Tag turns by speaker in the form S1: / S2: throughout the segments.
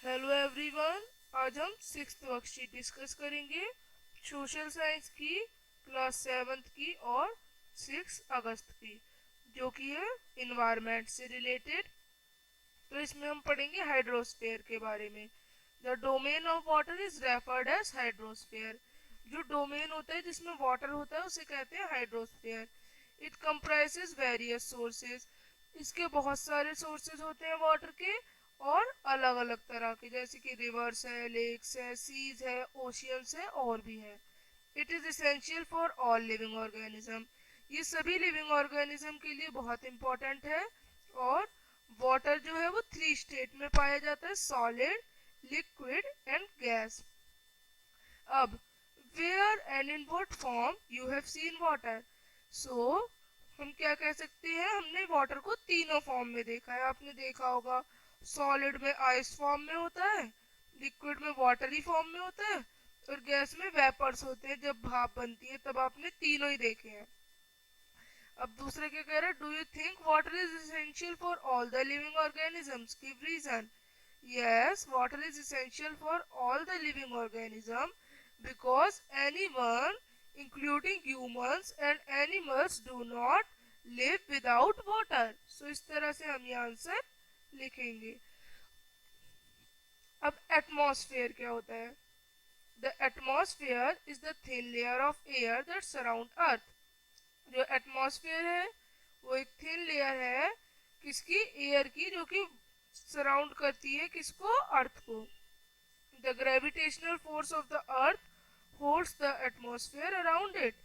S1: Hello everyone. आज हम sixth worksheet discuss करेंगे सोशल साइंस की, क्लास सेवन्थ की और 6 अगस्त की, जो कि है इन्वायरमेंट से रिलेटेड। तो इसमें हम पढ़ेंगे हाइड्रोस्फीयर के बारे में। The domain of water is referred as hydrosphere. जो डोमेन होता है जिसमें वाटर होता है उसे कहते हैं hydrosphere. It comprises various sources. इसके बहुत सारे सोर्सेज होते हैं वाटर के, और अलग अलग तरह के, जैसे कि रिवर्स है, लेक्स है, सीज है, ओशियंस है और भी है। It is essential for all living organism. ये सभी लिविंग ऑर्गेनिज्म के लिए बहुत इंपॉर्टेंट है। और वाटर जो है वो 3 स्टेट में पाया जाता है: सॉलिड, लिक्विड एंड गैस। अब where and in what form you have seen water. So हम क्या कह सकते हैं, हमने वाटर को तीनों फॉर्म में देखा है। आपने देखा होगा सॉलिड में आइस फॉर्म में होता है, लिक्विड में वाटरी फॉर्म में होता है, और गैस में वेपर्स होते हैं जब भाप बनती है, तब आपने तीनों ही देखे हैं। अब दूसरा क्या कह रहा है, do you think water is essential for all the living organisms? Give reason. Yes, water is essential for all the living organism because anyone, including humans and animals, do not live without water. So इस तरह से हम ये answer लिखेंगे। अब atmosphere क्या होता है? The atmosphere is the thin layer of air that surround earth. जो एटमॉस्फेयर है वो एक थिन लेयर है, किसकी? एयर की, जो कि सराउंड करती है किसको? अर्थ को। The gravitational force of the earth holds the atmosphere around it.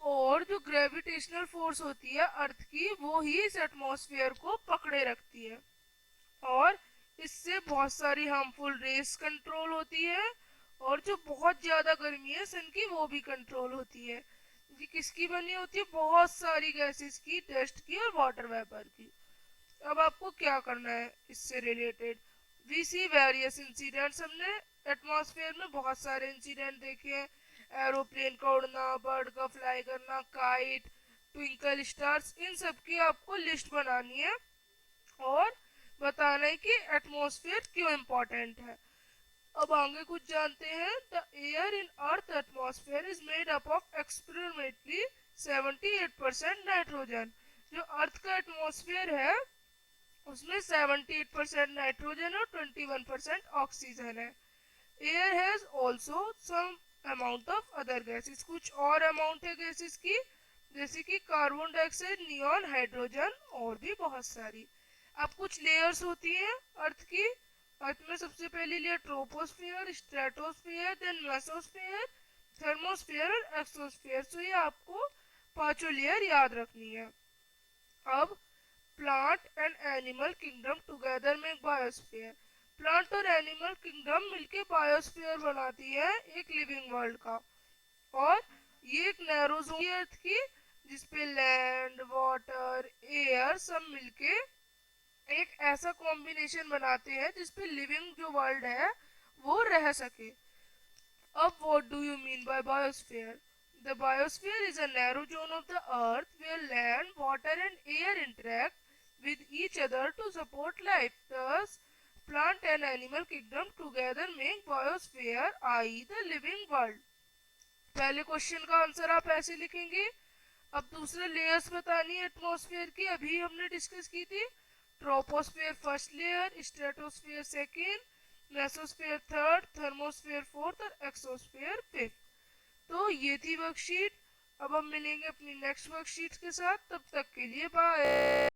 S1: और जो ग्रेविटेशनल फोर्स होती है अर्थ की, वो ही इस एटमॉस्फेयर को पकड़े रखती है। और इससे बहुत सारी हार्मफुल रेस कंट्रोल होती है, और जो बहुत ज्यादा गर्मी है सन की, वो भी कंट्रोल होती है। ये किसकी बनी होती है? बहुत सारी गैसेस की, डस्ट की और वाटर वेपर की। अब आपको क्या करना है इससे related? We see various incidents. हमने एटमॉस्फेयर में बहुत सारे इंसिडेंट देखे हैं। एरोप्लेन का उड़ना, बर्ड का फ्लाई करना, काइट, ट्विंकल स्टार्स, इन सब की आपको लिस्ट बनानी है और बताना है कि एटमॉस्फेयर क्यों इम्पोर्टेंट है। अब आगे कुछ जानते हैं। The air in earth atmosphere is made up of experimentally 78% nitrogen. जो अर्थ का एटमॉस्फेयर है उसमें 78% नाइट्रोजन और 21% ऑक्सीजन है। Air has also some amount of other gases. कुछ और अमाउंट है गैसेस की, जैसे कि कार्बन डाइऑक्साइड, नियॉन, हाइड्रोजन और भी बहुत सारी। अब कुछ लेयर्स होती हैं अर्थ की। अर्थ में सबसे पहली layer troposphere, stratosphere, then mesosphere, thermosphere और एक्सोस्फियर। तो ये आपको पांचों लेयर याद रखनी है। अब plant and animal kingdom together में बायोस्फीयर। प्लांट और एनिमल किंगडम मिलके बायोस्फीयर बनाती है एक लिविंग वर्ल्ड का। और ये एक नैरो जोन है अर्थ की, जिसपे लैंड, वाटर, एयर सब मिलके एक ऐसा कॉम्बिनेशन बनाते हैं जिसपे लिविंग जो वर्ल्ड है वो रह सके। अब what do you mean by biosphere? The biosphere is a narrow zone of the earth where land, water and air interact with each other to support life. Thus, plant and animal kingdom together make biosphere, i.e. the living world. पहले question का answer आप ऐसे लिखेंगे। अब दूसरे layers बतानी है atmosphere की, अभी हमने डिस्कस की थी। Troposphere first layer, stratosphere second, mesosphere third, thermosphere fourth और एक्सोस्फेयर फिफ्थ। तो ये थी वर्कशीट। अब हम मिलेंगे अपनी नेक्स्ट वर्कशीट के साथ, तब तक के लिए बाय।